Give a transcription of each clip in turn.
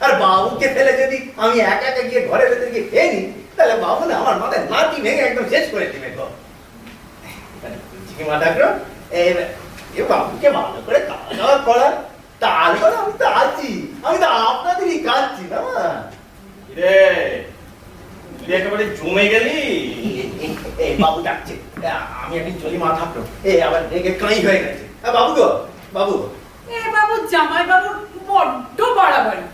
আর বাবুকে ফেলে যদি আমি একা একা গিয়ে ঘরের ভেতরে গিয়ে খেয়ে নি, তাহলে বাবু না আমার মাথায় লাঠি ভেঙে একদম শেষ করে দিবে গো। মা ঠাকুর এ বাবুকে ভালো করে খাওয়া দাওয়া করার, তারপরে আমি তো আছি, আমি তো আপনাদেরই খাচ্ছি না। রে তুই একেবারে জমে গেলি। বাবু ডাকছে, আমি একদিন চলি মা ঠাকুর, আবার রেগে কাঁই হয়ে গেছে। বাবু গো, বাবু বাবু জামাই বাবুর বড্ড বাড়াবাড়ি।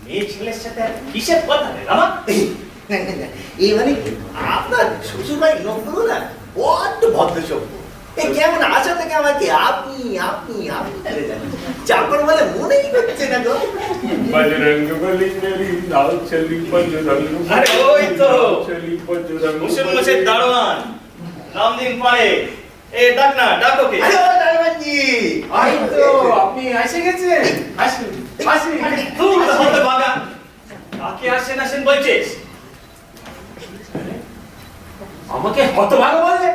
মেয়ে ছেলের সাথে কিসের কথা রে রামা? এই মানে আপনার শ্বশুর ভাই লোকগুলো না বড্ড ভদ্র সভ্য। কেমন আশা থেকে আমাকে আপনি আপনি আপনি করে যান, চাকর বলে মনেই হচ্ছে না গো। बजरंग बली मेरी लाल चली बजरंग। আরে ওই তো चली बजरंग। মুসলিম মুসে দারোয়ান নাম দিন পারে। ডাক না, ডাক ওকে। আরে ও দারোয়ানজি, এই তো আপনি এসে গেছেন। আসুন আসুন। তুই তো হতে ভাগা, কাকে আসেন আসেন বলছিস? আমাকে হতভাগা বললে?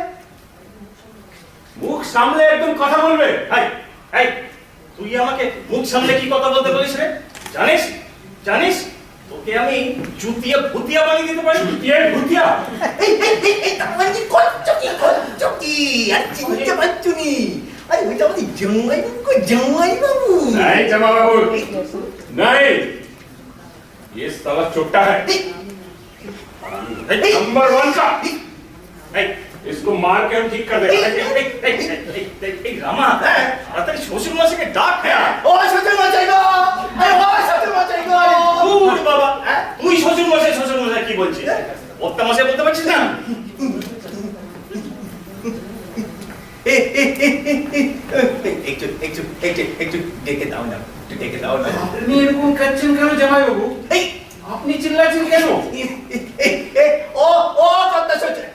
মুখ সামলে একদম কথা বলবে। এই এই তুই আমাকে মুখ সামনে কি কথা বলতে বলিস রে? জানিস জানিস তোকে আমি জুতিয়া ভুতিয়া বানিয়ে দিতে পারি। কে ভুতিয়া? এই দারোয়ানজি কচ্চকি, আর চিনতে পারছো নি? আরে ওইটা আমাদের জামাই বাবু, জামাই বাবু। नहीं जमा बाबू नहीं, ये साला चोटा है नंबर 1 का। এই इसको मार के हम ठीक कर देंगे। এই রামা তাড়াতাড়ি শ্বশুর মশাইকে ডাক। হ্যাঁ ও শ্বশুর মশাই গো, আরে ও শ্বশুর মশাই গো। তুই বাবা তুই শ্বশুর মশাই কি বলছিস? বক্তা মশাই বলতে পারছিস না? একটু একটু একটু একটু ডেকে দাও না, একটু ডেকে দাও না। আপনি এরকম কাচ্ছেন কেন জামাই বাবু? এই আপনি চিল্লাচ্ছেন কেন? ও ও কত শ্বশুর,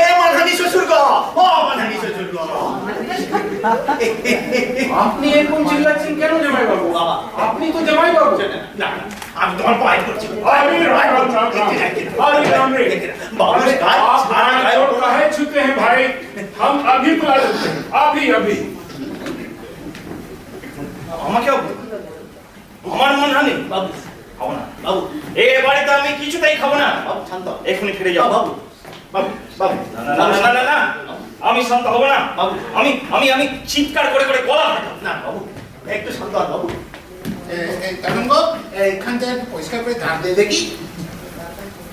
এ মানহানি শ্বশুর গো, ও মানহানি শ্বশুর গো। আপনি এরকম চিল্লাচ্ছেন কেন জামাই বাবু? বাবা। আপনি তো জামাই বাবু। না আমি তোমার পায়ে পড়ছি। अभी বাবুর গায়ে आप ছাড়া हमारे গায়ে चोट काहे छूते हैं भाई? हम अभी बुला देते हैं, अभी अभी। আমাকে আমার মন হানি বাবু, খাবো না। বাবু, এ বাড়িতে আমি কিছুতেই খাবো না। বাবু শান্ত হও। এখনই ফিরে যাও। বাবু, বাবু, বাবু, না না না না না, আমি শান্ত হব না। বাবু। আমি আমি আমি চিৎকার করে করে গলা ফাটাবো। না বাবু, একটু শান্ত হও বাবু। তরঙ্গ এইখানটা একটু পরিষ্কার করে ধার দিয়ে দেখি।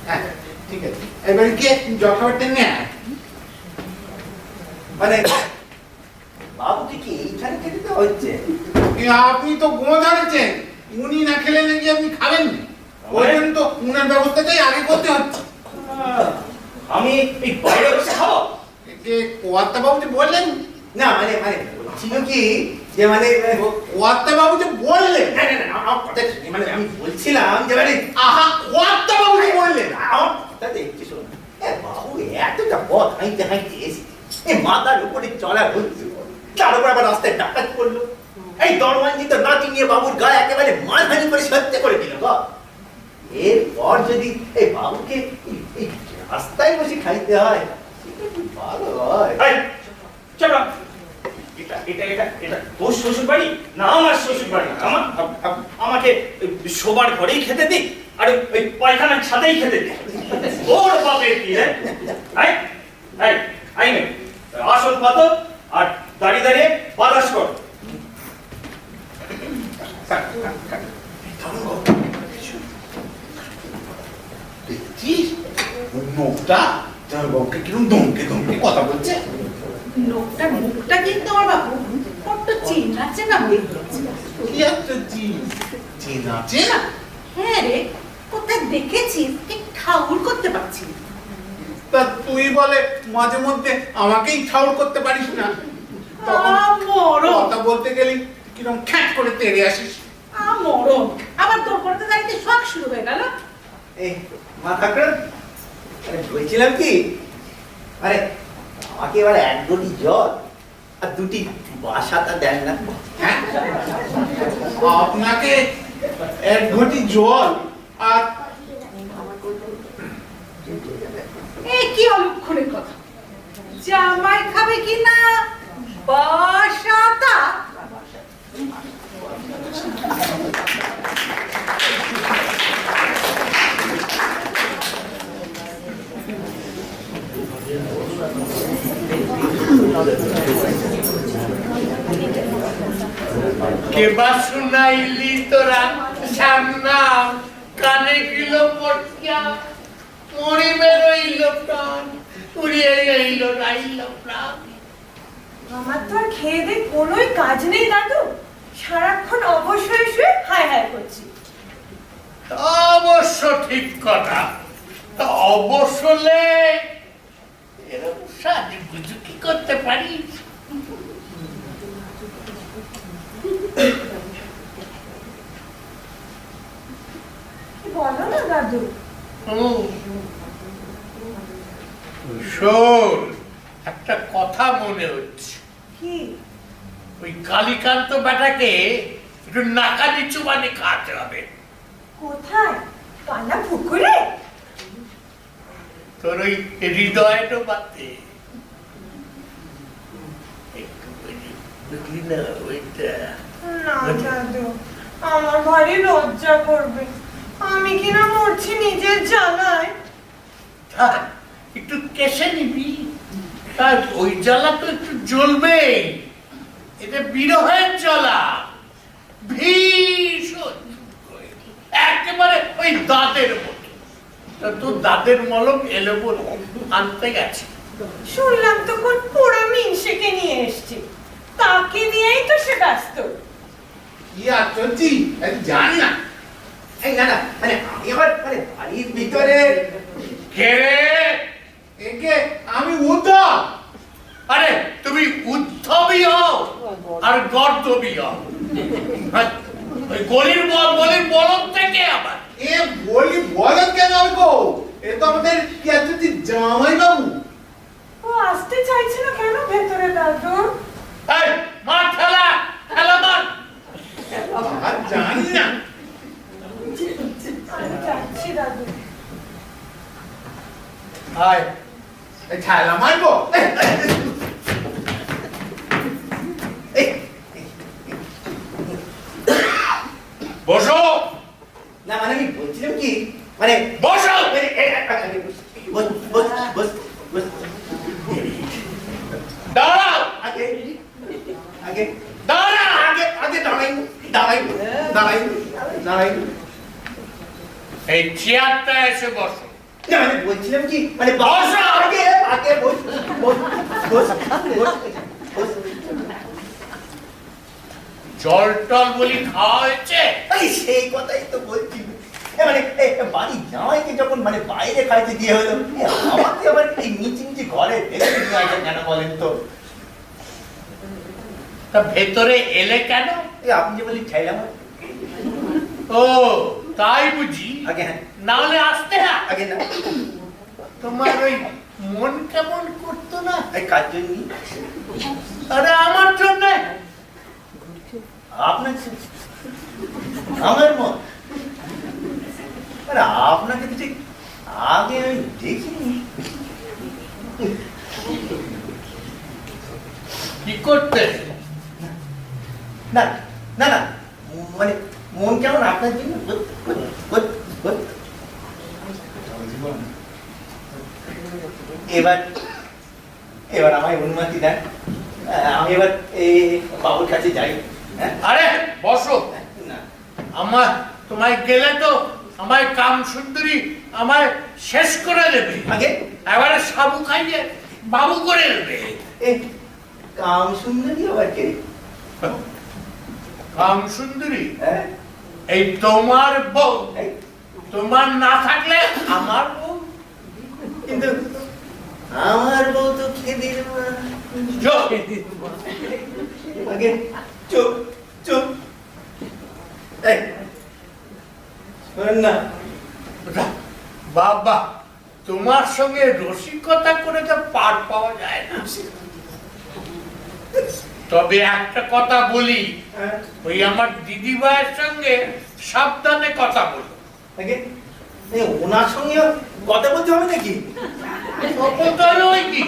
হ্যাঁ ঠিক আছে, এবার কি জল খাবারটা নিয়ে আয়। মানে বাবুকে কি এইখানে খেতে দেওয়া হচ্ছে? আপনি তো গো ধরেছেন, উনি না খেলে নাকি আপনি খাবেন না। ওই জন্য তো উনার ব্যবস্থাটাই আগে করতে হচ্ছে। আমি এই বাইরে বসে খাবো? ওয়াত্তা বাবু যে বললেন, না মানে মানে বলছিল কি যে মানে ওয়াত্তা বাবু যে বললেন, না না না আমার কথা শুনে, মানে আমি বলছিলাম যে মানে আহা ওয়াত্তা বাবু যে বললেন, আমার কথাতে একটু শোনো। বাবু এতটা পথ হাঁটতে হাঁটতে এসেছে, মাথার উপরে চড়া হচ্ছে, তার উপর আবার রাস্তায় ডাকাত করলো। এই দরওয়ানজি তো নাতি নিয়ে বাবুর গায়ে একেবারে মারহানি করে সত্যি করে দিল গো। এরপর যদি এই বাবুকে এই রাস্তায় বসে খাইতে হয়, সেটা কি ভালো হয়? এই চলো, এটা এটা এটা এটা তোর শ্বশুর বাড়ি না আমার শ্বশুর বাড়ি? আমাকে শোবার ঘরেই খেতে দিক আর ওই পায়খানার ছাদেই খেতে দিক। ওর বাপের কি রে? এই এই এই নে আসল পাতো আর দাঁড়িয়ে দাঁড়িয়ে বাতাস কর। দেখছিস নোকটা তোর বাবুকে কিরম ধমকে ধমকে কথা বলছে। লোকটার মুখটা কিন্তু আমার বাবু বড্ড চেনা চেনা হয়ে গেছে। কি একটা চেনা চেনা। হ্যাঁ রে, কোথায় দেখেছিস ঠিক ঠাউর করতে পারছি না। তা তুই বলে মাঝে মধ্যে আমাকেই ঠাউর করতে পারিস না, তখন মরণ কথা বলতে গেলি কিরম খ্যাট করে তেড়ে আসিস। মরণ আবার তোর করতে দাঁড়িয়ে শখ শুরু হয়ে গেল। এই মা ঠাকুর, আরে বলছিলাম কি, আরে আমাকে এবার এক দুটি জল আর দুটি বাসাটা দেন না। হ্যাঁ আপনাকে এক ঘটি জল আর কি অলক্ষণের কথা! জামাই খাবে কিনা বাসাটা কেবা শুনাইলি তোরা সামনাম কানে গিল পটকা মরিবে রইল প্রাণ উড়িয়ে গেল রাইল প্রাণ। আমার তো আর খেয়ে দে কোনোই কাজ নেই দাদু, সারাক্ষণ অবসরে শুয়ে হায় হায় করছি। অবশ্য ঠিক কথা, অবসলে এরকম সাজুগুজু কি করতে পারিস? বলো না দাদু। শোন, একটা কথা মনে হচ্ছে, কি? ওই কালীকান্ত বেটাকে একটু নাকানি চুবানি খাওয়াতে হবে। কোথায়? কানা পুকুরে? তোর ওই হৃদয় ডোবাতে বুঝলি না ওইটা? না দাদু, আমার ভারী লজ্জা করবে, আমি কিনা মরছি নিজের জ্বালায়। থাক, একটু কেসে নিবি, আর ওই জ্বালা তো একটু জ্বলবে। এটা বিরহের জ্বালা, ভীষণ একেবারে ওই দাঁতের মতো। তা তোর দাঁতের মলম এলো বলে আনতে গেছে। শুনলাম তো কোন পোড়া মিনসেকে নিয়ে এসছে, তাকে দিয়েই তো সে ব্যস্ত। কি আর চলছি জান না। এই না না মানে আমি আবার মানে বাড়ির ভিতরে কে রে? একে আমি উদ্ধব। আরে তুমি উদ্ধবী হও আর গর্দবী হও। ওই গলির বলদ থেকে আবার এ বলি বলেন কেন গো? এ তো আমাদের কি আর চলছি জামাই বাবু। ও আসতে চাইছে না কেন ভেতরে দাদু? এই মার ঠেলা মার। আর জানি না। আমি যাচ্ছি দাদু। হায় এই ঠেলা মারবো? বসো। না মানে আমি বলছিলাম কি মানে বসো। বস বস বস বস দাঁড়াও। আগে আগে দাঁড়াও। আগে আগে দাঁড়াই দাঁড়াই দাঁড়াই দাঁড়াই এই চেয়ারটা এসে বসো। না মানে বলছিলাম কি মানে বস আগে আগে বস বস বস বস বস জল টল বলি খাওয়া হয়েছে? এই সেই কথাই তো বলছি মানে বাড়ি জামাইকে যখন মানে বাইরে খাইতে দিয়ে হলো আমাকে আবার এই নিচে নিচে ঘরে ঢেকে দিয়ে আসে কেন বলেন তো? তা ভেতরে এলে কেন? এই আপনি যে বলি খাইলাম ও তাই বুঝি? আগে হ্যাঁ না হলে আসতে না। আগে না তোমার ওই মন কেমন করতো না? এই কাজ জন্য আরে আমার জন্য আপনার আমার মত মানে আপনাকে তো ঠিক আগে আমি দেখিনি। কি করতে? না না না মানে মন কেমন আপনার জন্য এবার এবার আমায় অনুমতি দেন, আমি এবার এই বাবুর কাছে যাই। হ্যাঁ আরে বসো। না আমার তোমায় গেলে তো আমার কাম সুন্দরী আমায় শেষ করে দেবে। আগে এবারে সাবু খাইয়ে বাবু করে দেবে। এই কাম সুন্দরী আবার কে? কাম সুন্দরী হ্যাঁ এই তোমার বউ। এই, তোমার না থাকলে আমার বউ। কিন্তু আমার বউ তো খেদির মা। যোগ। আগে চুপ চুপ এই শোনেন না বাবা তোমার সঙ্গে রসিকতা করে তো পার পাওয়া যায় না। তবে একটা কথা বলি, হ্যাঁ, ওই আমার দিদি ভাইয়ের সঙ্গে সাবধানে কথা বলো। আগে এই ওনার সঙ্গে কথা বলতে হবে নাকি? অপতল ওই কি